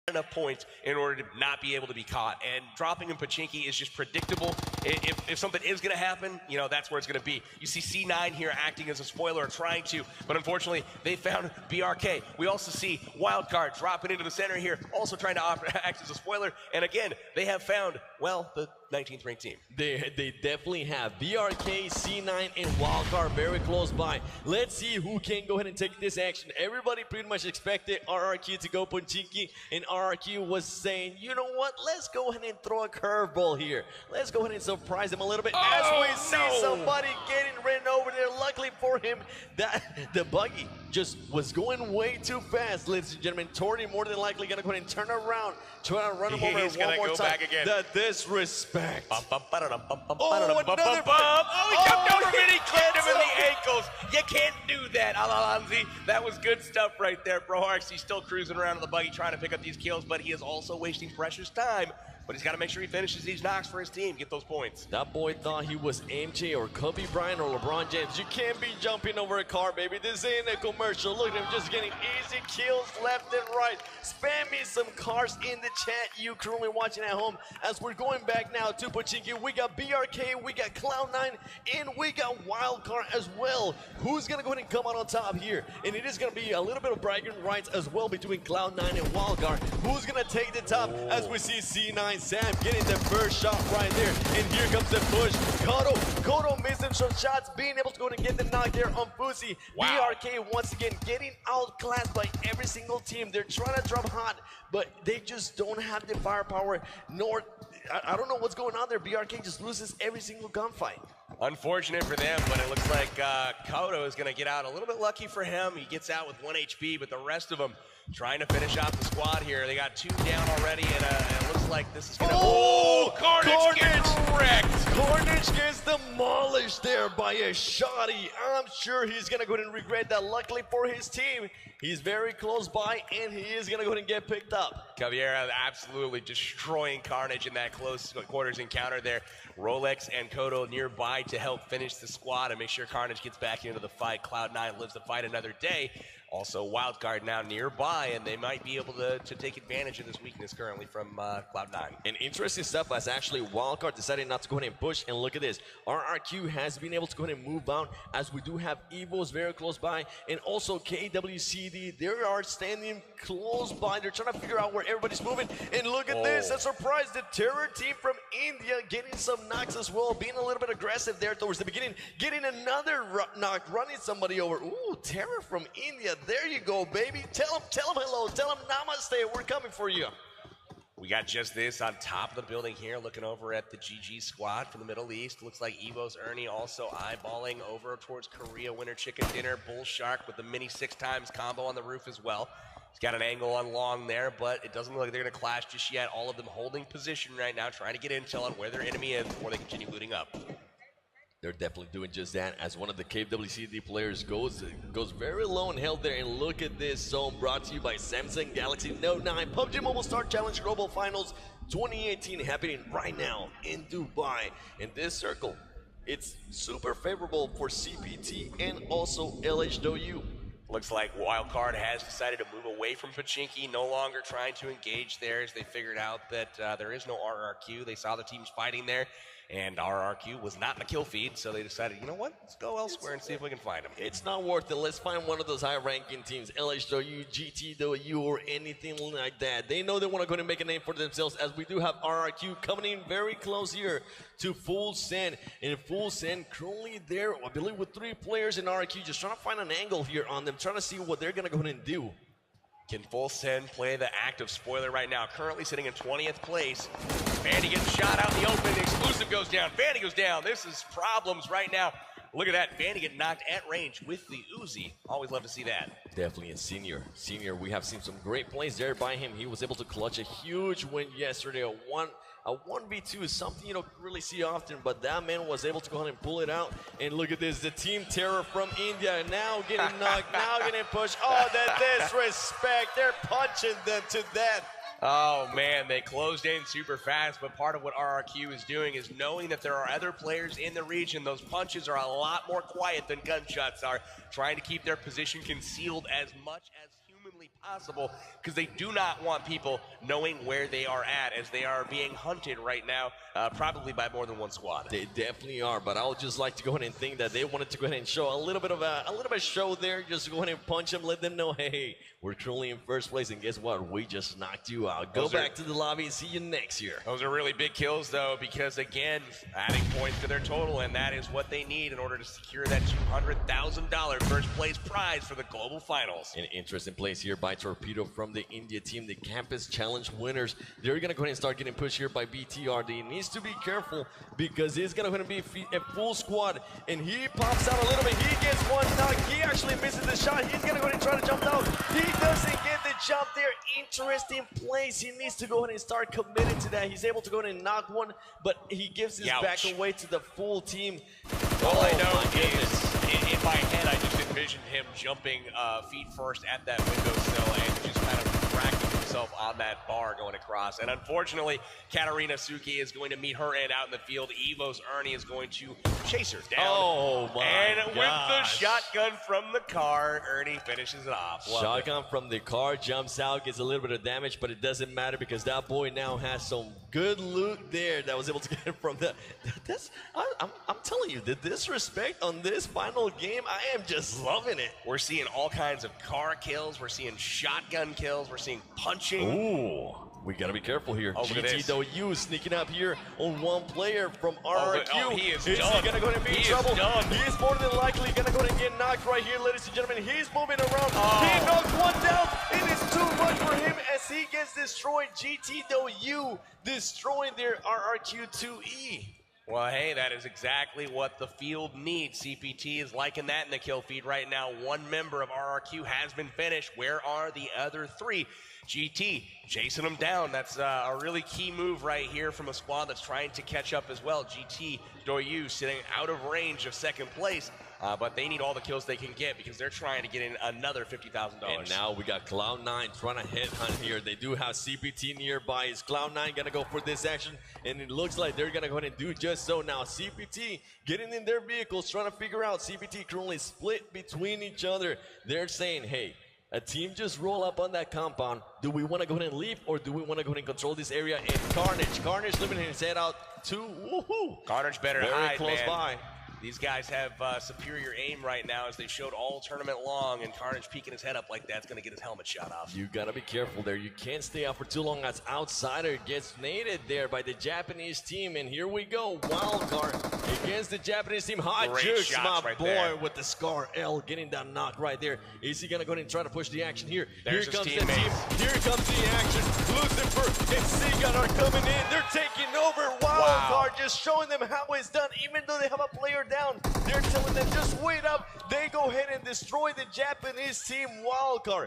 enough points in order to not be able to be caught. And dropping in Pachinki is just predictable. If something is going to happen, you know, that's where it's going to be. You see C9 here acting as a spoiler, trying to, but unfortunately, they found BRK. We also see Wildcard dropping into the center here, also trying to act as a spoiler. And again, they have found, well, the 19th ranked team. They definitely have. BRK, C9, and Wildcard very close by. Let's see who can go ahead and take this action. Everybody pretty much expected RRQ to go Pachinki, and RRQ was saying, you know what, let's go ahead and throw a curveball here. Let's go ahead and surprise him a little bit as we see somebody getting ran over there. Luckily for him, that the buggy just was going way too fast, ladies and gentlemen. Torty more than likely going to go ahead and turn around, try to run him over one more time. The disrespect. Oh, another he jumped over and he clipped him in the ankles. You can't do that, Alalanzi. That was good stuff right there. Broharks, he's still cruising around in the buggy trying to pick up these kills, but he is also wasting precious time. But he's got to make sure he finishes these knocks for his team, get those points. That boy thought he was MJ or Kobe Bryant or LeBron James. You can't be jumping over a car, baby. This ain't a commercial. Look at him just getting easy kills left and right. Spam me some cars in the chat, you currently watching at home. As we're going back now to Pachinki, we got BRK, we got Cloud9, and we got Wildcard as well. Who's going to go ahead and come out on top here? And it is going to be a little bit of bragging rights as well between Cloud9 and Wildcard. Who's going to take the top as we see C9 Sam getting the first shot right there, and here comes the push. Kodo missing some shots, being able to go and get the knock there on Fusi. Wow. BRK once again getting outclassed by every single team. They're trying to drop hot, but they just don't have the firepower, nor, I don't know what's going on there. BRK just loses every single gunfight. Unfortunate for them, but it looks like Kodo is going to get out a little bit lucky for him. He gets out with 1 HP, but the rest of them trying to finish off the squad here. They got 2 down already, and it looks like this is going to... Oh, Carnage gets wrecked! Carnage gets demolished there by a shotty. I'm sure he's going to go ahead and regret that. Luckily for his team, he's very close by, and he is going to go ahead and get picked up. Caviera absolutely destroying Carnage in that close quarters encounter there. Rolex and Kodo nearby to help finish the squad and make sure Carnage gets back into the fight. Cloud9 lives to fight another day. Also, Wildcard now nearby, and they might be able to take advantage of this weakness currently from Cloud9. And interesting stuff as actually Wildcard decided not to go ahead and push. And look at this. RRQ has been able to go ahead and move out as we do have Evos very close by. And also KWCD, they are standing close by. They're trying to figure out where everybody's moving. And look at this. A surprise. The terror team from India getting some knocks as well. Being a little bit aggressive there towards the beginning. Getting another knock. Running somebody over. Ooh, terror from India. There you go, baby. Tell him hello. Tell him namaste. We're coming for you. We got just this on top of the building here, looking over at the GG squad from the Middle East. Looks like Evo's Ernie also eyeballing over towards Korea Winter Chicken Dinner. Bull Shark with the mini 6x combo on the roof as well. He's got an angle on long there, but it doesn't look like they're going to clash just yet. All of them holding position right now, trying to get intel on where their enemy is before they continue looting up. They're definitely doing just that as one of the KWCD players goes very low and held there. And look at this zone brought to you by Samsung Galaxy Note 9. PUBG Mobile Star Challenge Global Finals 2018 happening right now in Dubai. In this circle, it's super favorable for CPT and also LHW. Looks like Wildcard has decided to move away from Pachinki, no longer trying to engage there as they figured out that there is no RRQ. They saw the teams fighting there, and RRQ was not in the kill feed, so they decided, you know what, let's go elsewhere and see if we can find them. It's not worth it. Let's find one of those high-ranking teams, LHW, GTW, or anything like that. They know they want to go and make a name for themselves, as we do have RRQ coming in very close here to Full Send. And Full Send currently there, I believe, with 3 players in RRQ, just trying to find an angle here on them, trying to see what they're going to go ahead and do. Can Full Send play the active spoiler right now? Currently sitting in 20th place. Fanny gets shot out in the open. The exclusive goes down. Fanny goes down. This is problems right now. Look at that. Fanny getting knocked at range with the Uzi. Always love to see that. Definitely a senior. We have seen some great plays there by him. He was able to clutch a huge win yesterday. A 1v2 is something you don't really see often, but that man was able to go ahead and pull it out. And look at this, the team terror from India now getting knocked, now getting pushed. Oh, the disrespect. They're punching them to death. Oh, man, they closed in super fast, but part of what RRQ is doing is knowing that there are other players in the region. Those punches are a lot more quiet than gunshots are, trying to keep their position concealed as much as humanly humanly possible because they do not want people knowing where they are at, as they are being hunted right now, probably by more than one squad. They definitely are, but I would just like to go ahead and think that they wanted to go ahead and show a little bit of a show there. Just go ahead and punch them, let them know, hey, we're currently in first place, and guess what? We just knocked you out. Go back to the lobby and see you next year. Those are really big kills, though, because again, adding points to their total, and that is what they need in order to secure that $200,000 first place prize for the global finals. An interesting place here by Torpedo from the India team, the Campus Challenge winners. They're going to go ahead and start getting pushed here by BTR. They needs to be careful because it's going to be a full squad, and he pops out a little bit. He gets one knock. He actually misses the shot. He's going to go ahead and try to jump down. He doesn't get the jump there. Interesting place. He needs to go ahead and start committing to that. He's able to go ahead and knock one, but he gives his back away to the full team. All I know is, in my head, I just envisioned him jumping feet first at that windowsill and just kind of fracking himself on that bar going across. And unfortunately, Katarina Suki is going to meet her end out in the field. Evo's Ernie is going to chase her down. Oh my And gosh. with the shotgun from the car, Ernie finishes it off. Shotgun from the car, jumps out, gets a little bit of damage, but it doesn't matter because that boy now has some good loot there that was able to get from the. I'm telling you, the disrespect on this final game, I am just loving it. We're seeing all kinds of car kills. We're seeing shotgun kills. We're seeing punching. Ooh, we gotta be careful here. Oh, GT sneaking up here on one player from RRQ. Oh, he is he done. gonna go ahead and be in trouble? He is more than likely gonna go ahead and get knocked right here, ladies and gentlemen. He's moving around. He knocked one down. It is too much for him as he gets destroyed. GTW destroying their RRQ2E. Well, hey, that is exactly what the field needs. CPT is liking that in the kill feed right now. One member of RRQ has been finished. Where are the other three? GT chasing them down. That's a really key move right here from a squad that's trying to catch up as well. GT Doyu sitting out of range of second place. But they need all the kills they can get because they're trying to get in another $50,000. And now we got Cloud9 trying to headhunt here. They do have CPT nearby. Is Cloud9 going to go for this action? And it looks like they're going to go ahead and do just so. Now CPT getting in their vehicles, trying to figure out. CPT currently split between each other. They're saying, hey, a team just roll up on that compound. Do we want to go ahead and leave, or do we want to go ahead and control this area? And Carnage living his head out to woohoo. Carnage better very hide, close man. by. These guys have superior aim right now, as they showed all tournament long, and Carnage peeking his head up like that's going to get his helmet shot off. You got to be careful there. You can't stay out for too long as Outsider gets naded there by the Japanese team. And here we go. Wildcard against the Japanese team. Hot Jukes, my right boy, there. with the Scar L getting that knock right there. Is he going to go ahead and try to push the action here? There's here comes his the team. teammates. Here comes the action. Lucifer and Seagun are coming in. They're taking over. Wildcard just showing them how it's done. Even though they have a player down, they're telling them just wait up. They go ahead and destroy the Japanese team. Wildcard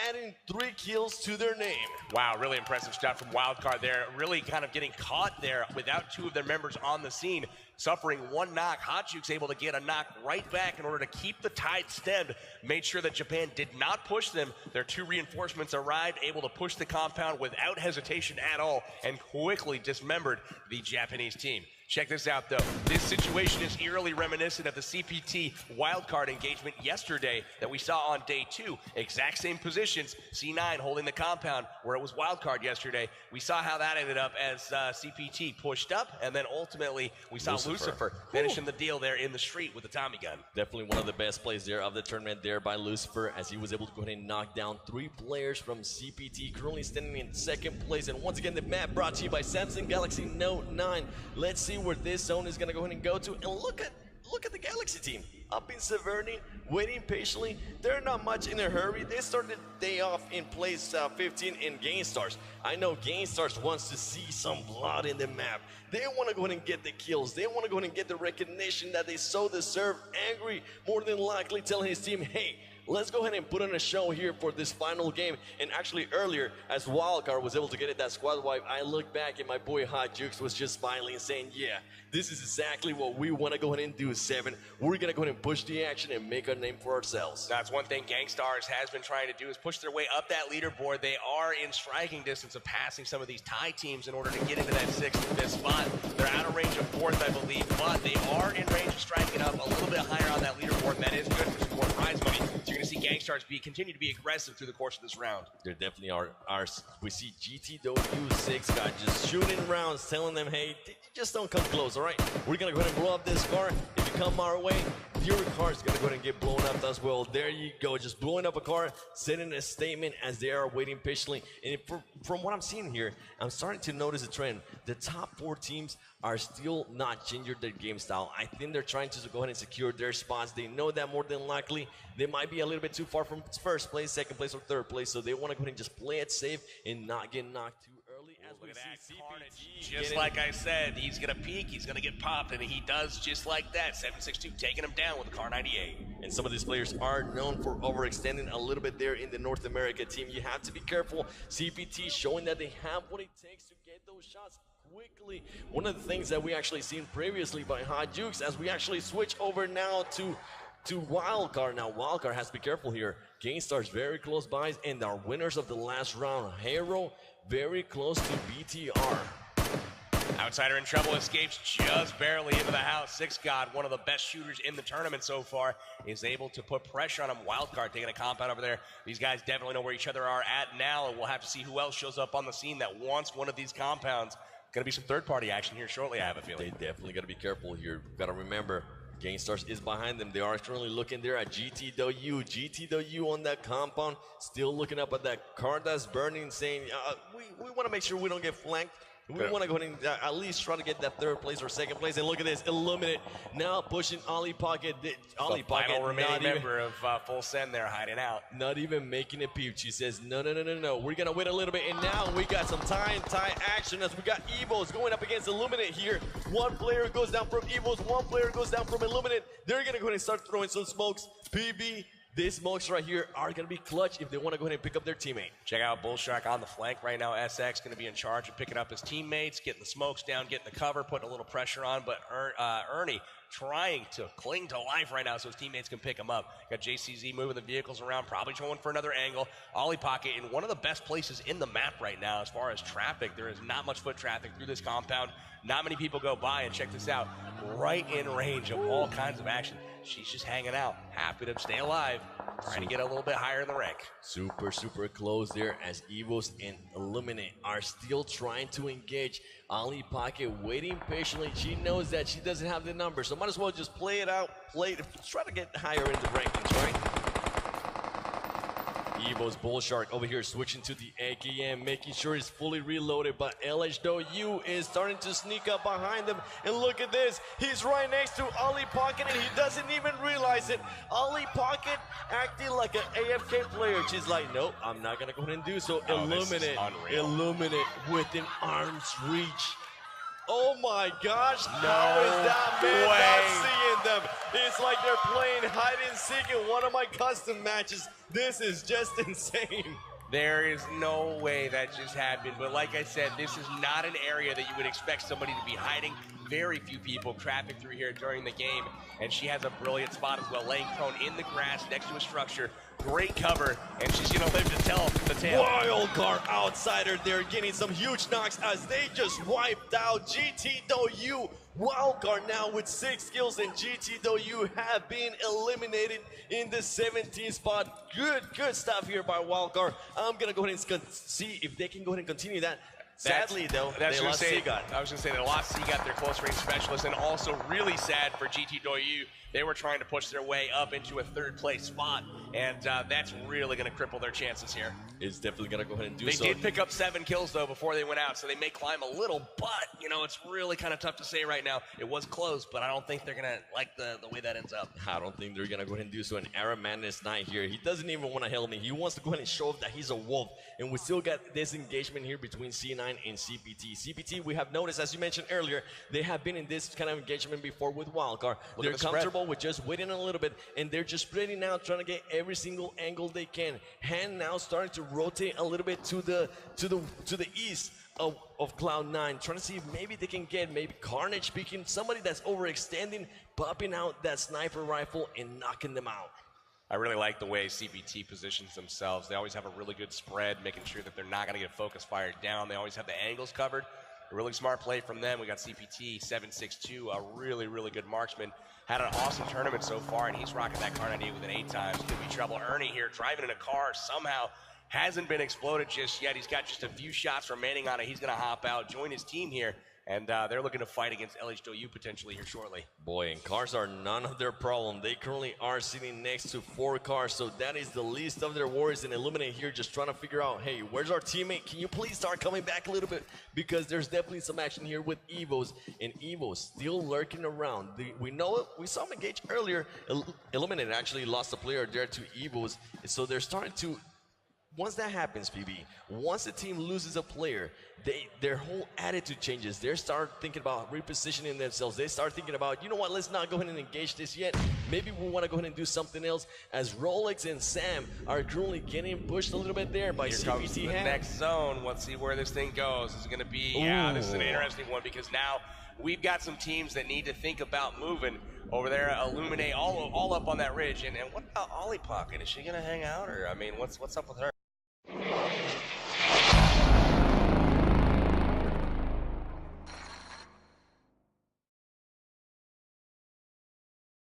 adding 3 kills to their name. Wow, really impressive stuff from Wildcard there. Really kind of getting caught there without 2 of their members on the scene. Suffering 1 knock. Hotjuke's able to get a knock right back in order to keep the tide stemmed. Made sure that Japan did not push them. Their 2 reinforcements arrived, able to push the compound without hesitation at all, and quickly dismembered the Japanese team. Check this out, though. This situation is eerily reminiscent of the CPT wildcard engagement yesterday that we saw on day 2. Exact same positions. C9 holding the compound where it was wildcard yesterday. We saw how that ended up as CPT pushed up, and then ultimately we saw Lucifer finishing the deal there in the street with the Tommy gun. Definitely one of the best plays there of the tournament there by Lucifer, as he was able to go ahead and knock down 3 players from CPT, currently standing in second place. And once again, the map brought to you by Samsung Galaxy Note 9. Let's see where this zone is going to go ahead and go to. And look at the Galaxy team up in Severny, waiting patiently. They're not much in a hurry. They started the day off in place 15 in GameStars. I know GameStars wants to see some blood in the map. They want to go ahead and get the kills. They want to go ahead and get the recognition that they so deserve. Angry, more than likely, telling his team, hey, let's go ahead and put on a show here for this final game. And actually earlier, as Wildcard was able to get it that squad wipe, I looked back and my boy Hot Jukes was just smiling and saying, yeah, this is exactly what we want to go ahead and do, 7. We're going to go ahead and push the action and make a name for ourselves. That's one thing GameStars has been trying to do, is push their way up that leaderboard. They are in striking distance of passing some of these tie teams in order to get into that 6th and 5th spot. They're out of range of 4th, I believe, but they are in range of striking up a little bit higher on that leaderboard. That is good for some more prize money. So you're going to see GameStars continue to be aggressive through the course of this round. There definitely are. We see GTW6 guy just shooting rounds, telling them, hey, just don't come close, all right? We're going to go ahead and blow up this car. If you come our way, your car is going to go ahead and get blown up as well. There you go, just blowing up a car, sending a statement as they are waiting patiently. And from what I'm seeing here, I'm starting to notice a trend. The top 4 teams are still not changing their game style. I think they're trying to go ahead and secure their spots. They know that more than likely they might be a little bit too far from first place, second place, or third place, so they want to go ahead and just play it safe and not get knocked too early. As we see CPT, just like I said, he's gonna peek, he's gonna get popped, and he does just like that. 762 taking him down with the car 98. And some of these players are known for overextending a little bit there in the North America team. You have to be careful. CPT showing that they have what it takes to get those shots quickly. One of the things that we actually seen previously by Hot Jukes, as we actually switch over now to Wildcard. Now Wildcard has to be careful here. Gainstars very close by, and our winners of the last round, Hero, very close to BTR. Outsider in trouble, escapes just barely into the house. Six God, one of the best shooters in the tournament so far, is able to put pressure on him. Wildcard taking a compound over there. These guys definitely know where each other are at now, and we'll have to see who else shows up on the scene that wants one of these compounds. Going to be some third-party action here shortly, I have a feeling. They definitely got to be careful here. Got to remember, Gainstars is behind them. They are currently looking there at GTW. GTW on that compound, still looking up at that car that's burning, saying, we want to make sure we don't get flanked. We want to go ahead and at least try to get that third place or second place. And look at this, Illuminate now pushing Ollie Pocket. Ollie Pocket, final remaining member of Full Send there, hiding out. Not even making a peep. She says, no. We're going to wait a little bit. And now we got some tie action as we got Evos going up against Illuminate here. One player goes down from Evos. One player goes down from Illuminate. They're going to go ahead and start throwing some smokes. PB. These smokes right here are going to be clutch if they want to go ahead and pick up their teammate. Check out Bullshark on the flank right now. SX going to be in charge of picking up his teammates, getting the smokes down, getting the cover, putting a little pressure on. But Ernie trying to cling to life right now so his teammates can pick him up. Got JCZ moving the vehicles around, probably going for another angle. Ollie Pocket in one of the best places in the map right now as far as traffic. There is not much foot traffic through this compound. Not many people go by, and check this out. Right in range of all kinds of action. She's just hanging out, happy to stay alive, trying to get a little bit higher in the rank. Super close there as Evos and Illuminate are still trying to engage. Ollie Pocket waiting patiently. She knows that she doesn't have the number, so might as well just play it out, try to get higher in the rankings, right? Evo's Bullshark over here switching to the AKM, making sure it's fully reloaded, but LHW is starting to sneak up behind them. And look at this, he's right next to Ollie Pocket and he doesn't even realize it. Ollie Pocket acting like an AFK player. She's like, nope, I'm not gonna go ahead and do so. Illuminate within arm's reach. Oh my gosh, how is that man not seeing them? It's like they're playing hide and seek in one of my custom matches. This is just insane. There is no way that just happened, but like I said, this is not an area that you would expect somebody to be hiding. Very few people traffic through here during the game, and she has a brilliant spot as well, laying prone in the grass next to a structure. Great cover, and she's gonna live to tell the tale. Wildcard outsider there, getting some huge knocks as they just wiped out GTW. Wildcard now with 6 kills, and GTW have been eliminated in the 17th spot. Good stuff here by Wildcard. I'm gonna go ahead and see if they can go ahead and continue that. Sadly, though, they lost Seagat. I was going to say they lost Seagat, their close range specialist, and also really sad for GTW. They were trying to push their way up into a third place spot, and that's really going to cripple their chances here. It's definitely going to go ahead and do so. They did pick up 7 kills, though, before they went out, so they may climb a little, but, you know, it's really kind of tough to say right now. It was close, but I don't think they're going to like the way that ends up. I don't think they're going to go ahead and do so. And Arab Madness 9 here, he doesn't even want to help me. He wants to go ahead and show off that he's a wolf, and we still got this engagement here between C9 and CPT. CPT, we have noticed, as you mentioned earlier, they have been in this kind of engagement before with Wildcard. They're comfortable with just waiting a little bit, and they're just spreading out, trying to get every single angle they can. Hand now starting to rotate a little bit to the east of Cloud9, trying to see if maybe they can get Carnage speaking, somebody that's overextending, popping out that sniper rifle and knocking them out. I really like the way CPT positions themselves. They always have a really good spread, making sure that they're not going to get focus fired down. They always have the angles covered. a really smart play from them. We got CPT 762, a really, really good marksman. Had an awesome tournament so far, and he's rocking that car 98 with an 8 times. Could be trouble. Ernie here driving in a car somehow hasn't been exploded just yet. He's got just a few shots remaining on it. He's going to hop out, join his team here, and they're looking to fight against LHW potentially here shortly. Boy, and cars are none of their problem. They currently are sitting next to 4 cars, so that is the least of their worries. And Illuminate here just trying to figure out, hey, where's our teammate? Can you please start coming back a little bit? Because there's definitely some action here with Evos, and Evos still lurking around. We know it. We saw him engage earlier. Illuminate actually lost a player there to Evos, so they're starting to... Once that happens, PB, once the team loses a player, their whole attitude changes. They start thinking about repositioning themselves. They start thinking about, you know what, let's not go ahead and engage this yet. Maybe we want to go ahead and do something else. As Rolex and Sam are currently getting pushed a little bit there by Here CPT. comes the next zone. Let's see where this thing goes. This is going to be, yeah, this is an interesting one because now we've got some teams that need to think about moving over there. Illuminate all up on that ridge. And what about Ollie Pocket? Is she going to hang out? Or, I mean, what's up with her?